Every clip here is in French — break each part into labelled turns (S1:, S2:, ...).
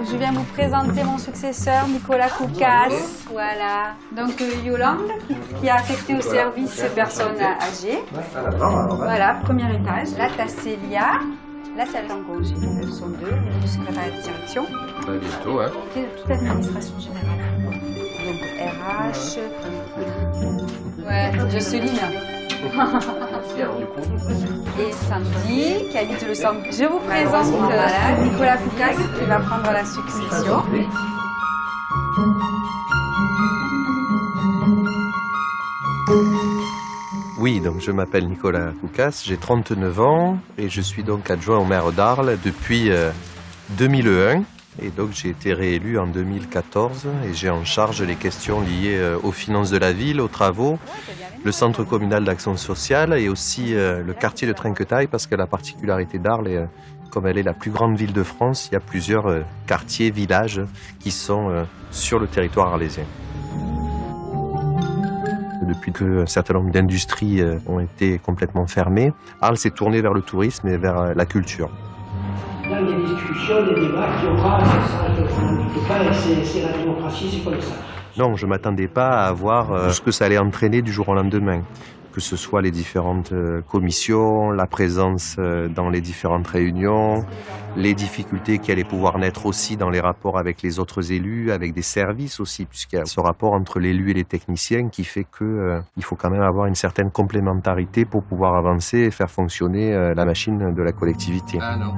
S1: Je viens vous présenter mon successeur, Nicolas Koukas. Voilà. Donc Yolande, qui a affecté au service personnes âgées. Voilà, premier étage. Là, t'as Célia. Là, c'est en congé. Elles sont deux, le secrétaire de direction.
S2: Bientôt, hein.
S1: Toute l'administration générale. Donc RH. Ouais, Jocelyne. Et Sandy, qui habite le centre. Je vous présente Nicolas Koukas, qui va prendre la succession.
S2: Oui, donc je m'appelle Nicolas Koukas, j'ai 39 ans et je suis donc adjoint au maire d'Arles depuis 2001. Et donc j'ai été réélu en 2014 et j'ai en charge les questions liées aux finances de la ville, aux travaux, le centre communal d'action sociale et aussi le quartier de Trinquetaille, parce que la particularité d'Arles, comme elle est la plus grande ville de France, il y a plusieurs quartiers, villages qui sont sur le territoire arlésien. Depuis qu'un certain nombre d'industries ont été complètement fermées, Arles s'est tourné vers le tourisme et vers la culture.
S3: Là, il y a des discussions, des débats qui aura, c'est la démocratie, c'est comme ça.
S2: Non, je ne m'attendais pas à voir ce que ça allait entraîner du jour au lendemain. Que ce soit les différentes commissions, la présence dans les différentes réunions, les difficultés qui allaient pouvoir naître aussi dans les rapports avec les autres élus, avec des services aussi, puisqu'il y a ce rapport entre l'élu et les techniciens qui fait qu'il faut quand même avoir une certaine complémentarité pour pouvoir avancer et faire fonctionner la machine de la collectivité. Ah non.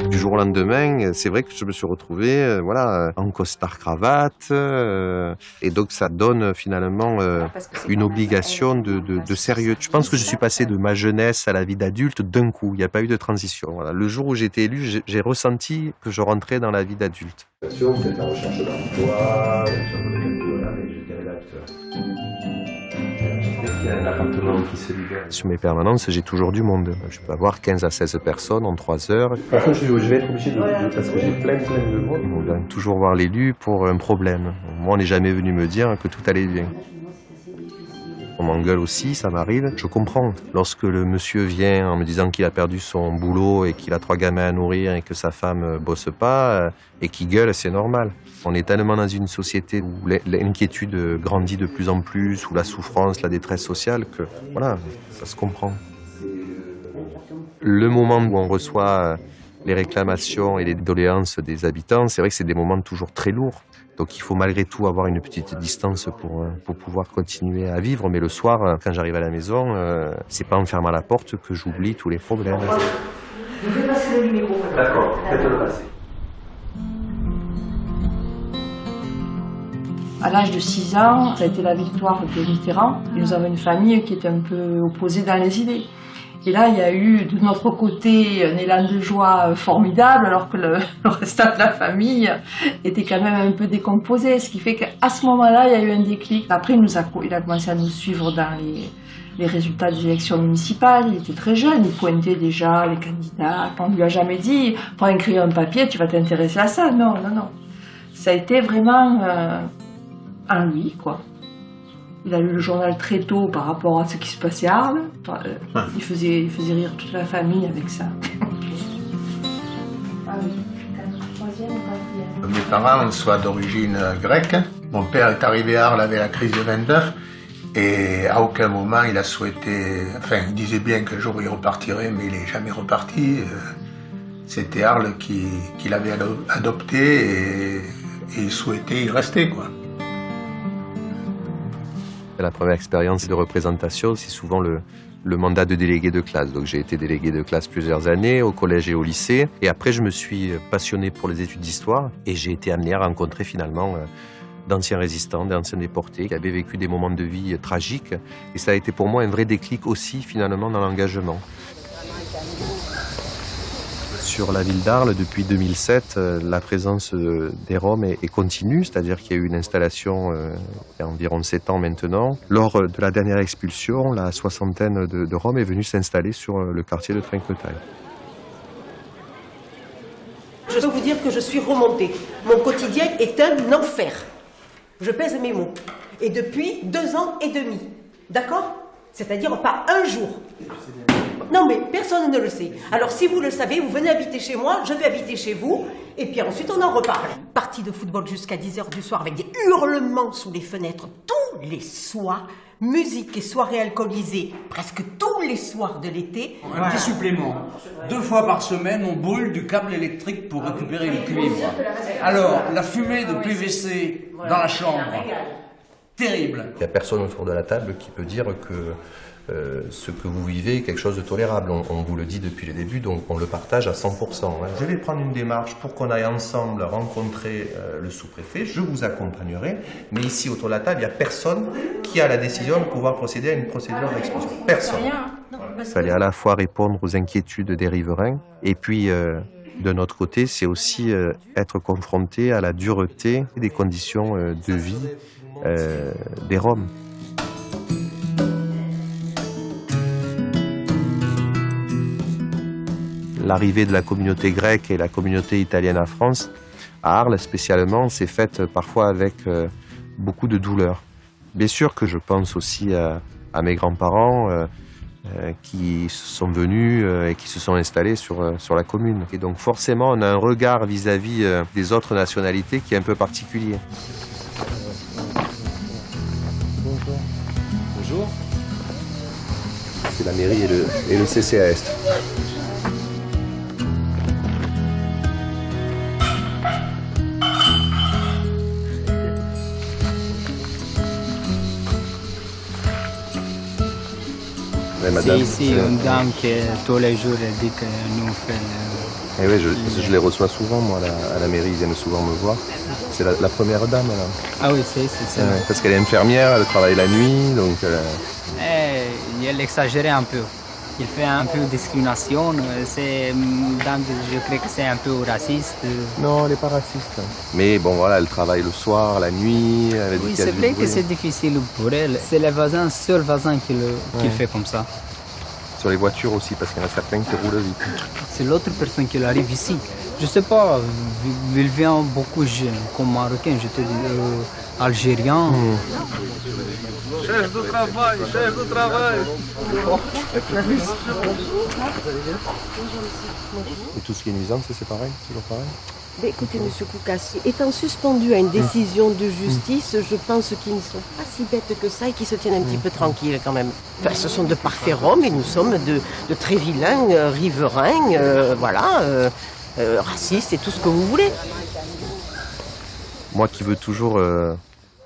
S2: Du jour au lendemain, c'est vrai que je me suis retrouvé en costard-cravate. Et donc, ça donne finalement une obligation de sérieux. Je pense que je suis passé de ma jeunesse à la vie d'adulte d'un coup. Il n'y a pas eu de transition. Voilà. Le jour où j'ai été élu, j'ai ressenti que je rentrais dans la vie d'adulte.
S4: Vous êtes en recherche d'emploi, il y a un appartement qui se libère.
S2: Sur mes permanences, j'ai toujours du monde. Je peux avoir 15 à 16 personnes en 3 heures.
S4: De toute façon, je vais être obligé de parce que j'ai plein de monde.
S2: On vient toujours voir l'élu pour un problème. Moi, on n'est jamais venu me dire que tout allait bien. On m'engueule aussi, ça m'arrive. Je comprends. Lorsque le monsieur vient en me disant qu'il a perdu son boulot et qu'il a 3 gamins à nourrir et que sa femme bosse pas et qu'il gueule, c'est normal. On est tellement dans une société où l'inquiétude grandit de plus en plus, où la souffrance, la détresse sociale, que voilà, ça se comprend. Le moment où on reçoit les réclamations et les doléances des habitants, c'est vrai que c'est des moments toujours très lourds. Donc il faut malgré tout avoir une petite distance pour pouvoir continuer à vivre. Mais le soir, quand j'arrive à la maison, c'est pas en fermant la porte que j'oublie tous les problèmes.
S3: Je vais passer le numéro.
S4: D'accord, faites-le passer.
S5: À l'âge de 6 ans, ça a été la victoire de Mitterrand. Et nous avons une famille qui était un peu opposée dans les idées. Et là, il y a eu de notre côté un élan de joie formidable, alors que le restant de la famille était quand même un peu décomposé. Ce qui fait qu'à ce moment-là, il y a eu un déclic. Après, il a commencé à nous suivre dans les résultats des élections municipales. Il était très jeune, il pointait déjà les candidats. On ne lui a jamais dit « prends un crayon, un papier, tu vas t'intéresser à ça ». Non, non, non. Ça a été vraiment en lui, quoi. Il a lu le journal très tôt par rapport à ce qui se passait à Arles. Il faisait rire toute la famille avec ça.
S6: Mes parents sont d'origine grecque. Mon père est arrivé à Arles avec la crise de 29 et à aucun moment il a souhaité... Enfin, il disait bien qu'un jour il repartirait, mais il n'est jamais reparti. C'était Arles qui l'avait adopté et il souhaitait y rester, quoi.
S2: La première expérience de représentation, c'est souvent le mandat de délégué de classe. Donc j'ai été délégué de classe plusieurs années au collège et au lycée. Et après, je me suis passionné pour les études d'histoire et j'ai été amené à rencontrer finalement d'anciens résistants, d'anciens déportés qui avaient vécu des moments de vie tragiques. Et ça a été pour moi un vrai déclic aussi finalement dans l'engagement. Sur la ville d'Arles, depuis 2007, la présence des Roms est continue, c'est-à-dire qu'il y a eu une installation il y a environ 7 ans maintenant. Lors de la dernière expulsion, la soixantaine de Roms est venue s'installer sur le quartier de Trinquetaille.
S7: Je peux vous dire que je suis remontée. Mon quotidien est un enfer. Je pèse mes mots. Et depuis 2 ans et demi. D'accord ? C'est-à-dire pas un jour. Non, mais personne ne le sait. Alors, si vous le savez, vous venez habiter chez moi, je vais habiter chez vous, et puis ensuite, on en reparle. Partie de football jusqu'à 10h du soir avec des hurlements sous les fenêtres tous les soirs. Musique et soirées alcoolisées presque tous les soirs de l'été.
S8: Un petit supplément. 2 fois par semaine, on brûle du câble électrique pour récupérer le cuivre. Alors, la fumée de PVC dans la chambre, terrible.
S2: Il n'y a personne autour de la table qui peut dire que ce que vous vivez est quelque chose de tolérable. On vous le dit depuis le début, donc on le partage à 100%. Je vais prendre une démarche pour qu'on aille ensemble rencontrer le sous-préfet. Je vous accompagnerai, mais ici autour de la table, il n'y a personne qui a la décision de pouvoir procéder à une procédure d'expulsion. Personne. Il fallait à la fois répondre aux inquiétudes des riverains, et puis de notre côté, c'est aussi être confronté à la dureté des conditions de vie des Roms. L'arrivée de la communauté grecque et la communauté italienne à France, à Arles spécialement, s'est faite parfois avec beaucoup de douleur. Bien sûr que je pense aussi à mes grands-parents qui sont venus et qui se sont installés sur la commune. Et donc forcément, on a un regard vis-à-vis des autres nationalités qui est un peu particulier. Bonjour. Bonjour. C'est la mairie et le CCAS.
S9: C'est ici une dame qui tous les jours dit que nous fait.
S2: Et oui, je les reçois souvent, moi, à la mairie, ils viennent souvent me voir. C'est la première dame, là.
S9: Ah oui, c'est ça.
S2: Parce qu'elle est infirmière, elle travaille la nuit, donc...
S9: Elle exagère un peu. Il fait un peu de discrimination. C'est une dame, je crois que c'est un peu raciste.
S2: Non, elle n'est pas raciste. Mais bon, voilà, elle travaille le soir, la nuit.
S9: Oui, c'est vrai que c'est difficile pour elle. C'est le voisin, seul voisin qui fait comme ça.
S2: Sur les voitures aussi, parce qu'il y en a certains qui roulent vite.
S9: C'est l'autre personne qui arrive ici. Je sais pas, il vient beaucoup jeunes, comme marocain, je te dis, algérien.
S8: Chef de travail, chef de travail.
S2: Et tout ce qui est nuisance, c'est pareil, toujours pareil.
S7: Mais écoutez, M. Koukas, étant suspendu à une décision de justice, je pense qu'ils ne sont pas si bêtes que ça et qu'ils se tiennent un petit peu tranquilles quand même. Enfin, ce sont de parfaits Roms et nous sommes de très vilains riverains, racistes et tout ce que vous voulez.
S2: Moi qui veux toujours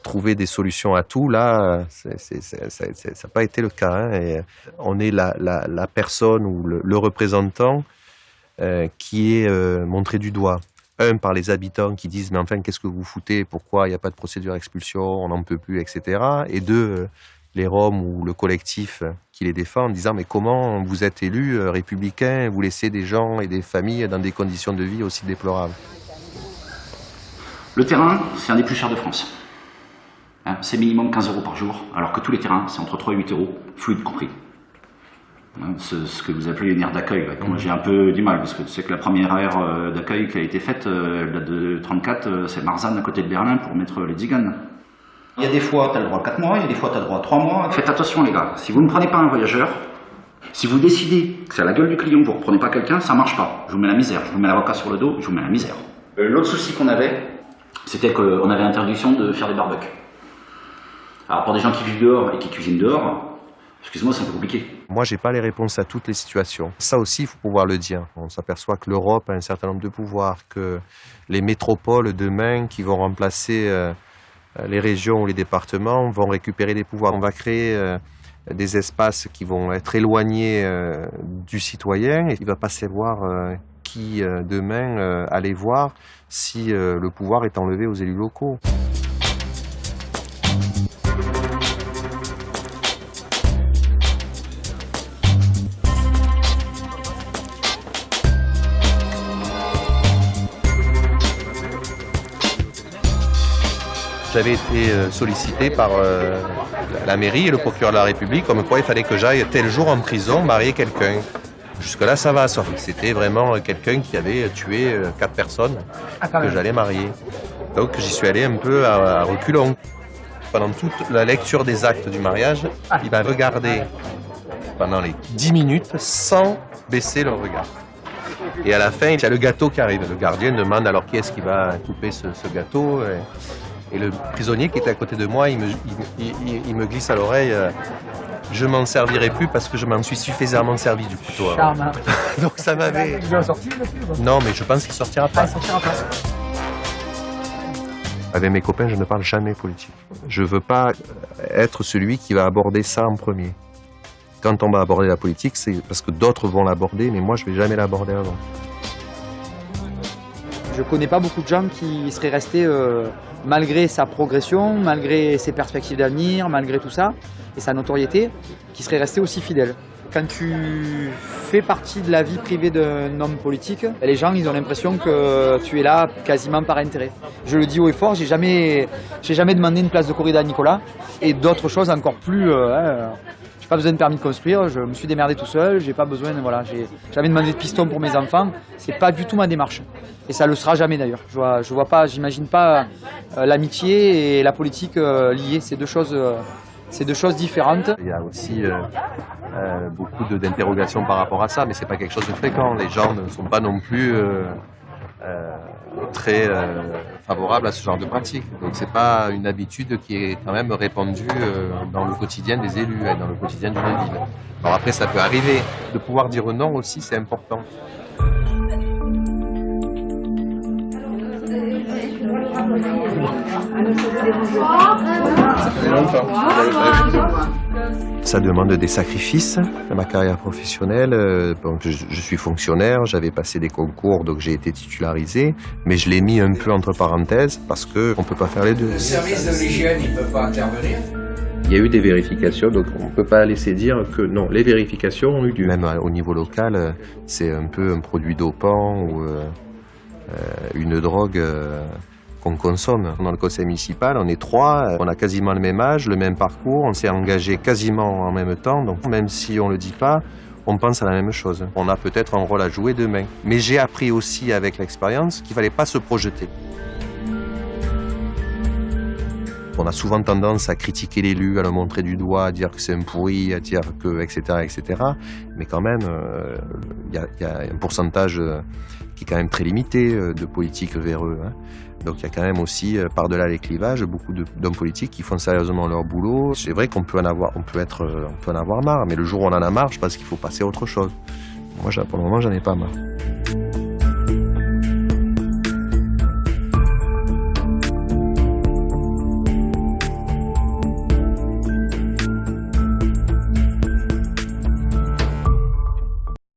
S2: trouver des solutions à tout, là, ça n'a pas été le cas. Hein, et on est la personne ou le représentant qui est montré du doigt. Un, par les habitants qui disent « mais enfin, qu'est-ce que vous foutez? Pourquoi il n'y a pas de procédure d'expulsion? On n'en peut plus, etc. » Et deux, les Roms ou le collectif qui les défend en disant « mais comment vous êtes élus républicains, vous laissez des gens et des familles dans des conditions de vie aussi déplorables ?»
S10: Le terrain, c'est un des plus chers de France. Hein, c'est minimum 15 € par jour, alors que tous les terrains, c'est entre 3 et 8 €, fluide compris. Hein, ce que vous appelez une aire d'accueil. Moi, j'ai un peu du mal, parce que tu sais que la première aire d'accueil qui a été faite, la de 34, c'est Marzahn à côté de Berlin pour mettre les tziganes. Il y a des fois, tu as le droit à 4 mois, il y a des fois, tu as le droit à 3 mois. Faites attention, les gars. Si vous ne prenez pas un voyageur, si vous décidez que c'est à la gueule du client, vous ne reprenez pas quelqu'un, ça ne marche pas. Je vous mets la misère. Je vous mets l'avocat sur le dos, je vous mets la misère. L'autre souci qu'on avait, c'était qu'on avait interdiction de faire des barbecues. Alors pour des gens qui vivent dehors et qui cuisinent dehors, excusez-moi, c'est un peu compliqué.
S2: Moi, j'ai pas les réponses à toutes les situations. Ça aussi, il faut pouvoir le dire. On s'aperçoit que l'Europe a un certain nombre de pouvoirs, que les métropoles demain qui vont remplacer les régions ou les départements vont récupérer des pouvoirs. On va créer des espaces qui vont être éloignés du citoyen et il va pas savoir qui demain aller voir si le pouvoir est enlevé aux élus locaux. J'avais été sollicité par la mairie et le procureur de la République comme quoi il fallait que j'aille tel jour en prison marier quelqu'un. Jusque-là, ça va, sauf que c'était vraiment quelqu'un qui avait tué 4 personnes que j'allais marier. Donc j'y suis allé un peu à reculons. pendant toute la lecture des actes du mariage, il va regarder pendant les 10 minutes sans baisser le regard. Et à la fin, il y a le gâteau qui arrive. Le gardien demande alors qui est-ce qui va couper ce gâteau. Et le prisonnier qui était à côté de moi, il me glisse à l'oreille je m'en servirai plus parce que je m'en suis suffisamment servi du couteau. Donc ça m'avait...
S11: Il doit sortir
S2: Non, mais je pense qu'il sortira pas.
S11: Ah, il sortira pas.
S2: Avec mes copains, je ne parle jamais politique. Je veux pas être celui qui va aborder ça en premier. Quand on va aborder la politique, c'est parce que d'autres vont l'aborder, mais moi, je vais jamais l'aborder avant.
S11: Je connais pas beaucoup de gens qui seraient restés, malgré sa progression, malgré ses perspectives d'avenir, malgré tout ça, et sa notoriété, qui seraient restés aussi fidèles. Quand tu fais partie de la vie privée d'un homme politique, les gens ils ont l'impression que tu es là quasiment par intérêt. Je le dis haut et fort, j'ai jamais demandé une place de corrida à Nicolas, et d'autres choses encore plus... j'ai pas besoin de permis de construire, je me suis démerdé tout seul, j'ai pas besoin, voilà, j'ai jamais demandé de piston pour mes enfants, c'est pas du tout ma démarche. Et ça le sera jamais d'ailleurs. Je vois pas, j'imagine pas l'amitié et la politique liées, c'est deux choses différentes.
S2: Il y a aussi beaucoup d'interrogations par rapport à ça, mais c'est pas quelque chose de fréquent. Les gens ne sont pas non plus très favorables à ce genre de pratique. Donc c'est pas une habitude qui est quand même répandue dans le quotidien des élus, dans le quotidien d'une ville. Alors après ça peut arriver. De pouvoir dire non aussi c'est important. Ça demande des sacrifices dans ma carrière professionnelle. Donc je suis fonctionnaire, j'avais passé des concours, donc j'ai été titularisé, mais je l'ai mis un peu entre parenthèses parce qu'on ne peut pas faire les deux.
S8: Le service de l'hygiène, il ne peut pas intervenir.
S2: Il y a eu des vérifications, donc on ne peut pas laisser dire que non, les vérifications ont eu lieu. Même au niveau local, c'est un peu un produit dopant ou une drogue qu'on consomme. Dans le conseil municipal, on est 3, on a quasiment le même âge, le même parcours, on s'est engagé quasiment en même temps, donc même si on ne le dit pas, on pense à la même chose. On a peut-être un rôle à jouer demain. Mais j'ai appris aussi avec l'expérience qu'il ne fallait pas se projeter. On a souvent tendance à critiquer l'élu, à le montrer du doigt, à dire que c'est un pourri, à dire que, etc., etc. Mais quand même, il y a un pourcentage qui est quand même très limité de politiques véreux. Donc il y a quand même aussi, par-delà les clivages, beaucoup d'hommes politiques qui font sérieusement leur boulot. C'est vrai qu'on peut en avoir marre, mais le jour où on en a marre, je pense qu'il faut passer à autre chose. Moi, pour le moment, j'en ai pas marre.